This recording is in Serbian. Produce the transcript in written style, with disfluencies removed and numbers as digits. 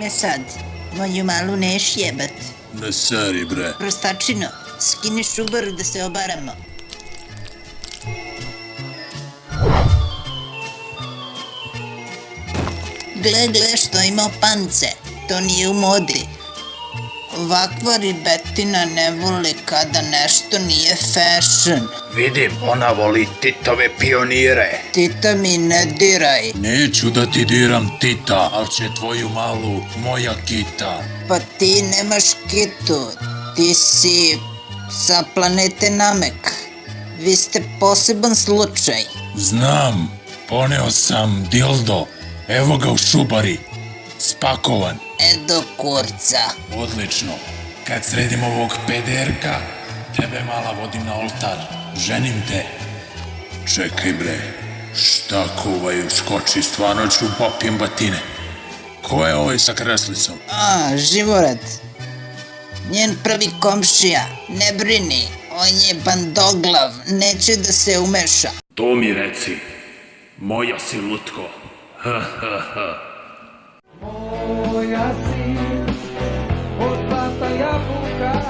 me sad? Moju malu neš jebat. Ne seri, bre. Prostačino, skini šubaru da se obaramo. Gle, što ima pance. To nije u modi. Ovakva ribetina ne voli kada nešto nije fashion. Vidim, ona voli Titove pionire. Tita mi ne diraj. Neću da ti diram Tita, al će tvoju malu moja kita. Pa ti nemaš kitu. Ti si sa planete Namek. Vi ste poseban slučaj. Znam, poneo sam dildo. Evo ga u šubari. Spakovan. Edo kurca. Odlično. Kad sredim ovog pederka, tebe mala vodim na oltar. Ženim te. Čekaj, bre. Šta kuvaju skoči, stvarno ću popijem batine. Ko je ovaj sa kreslicom? Živorad. Njen prvi komšija. Ne brini. On je bandoglav. Neće da se umeša. To mi reci. Moja si lutko. Moja si od zlata jabuka.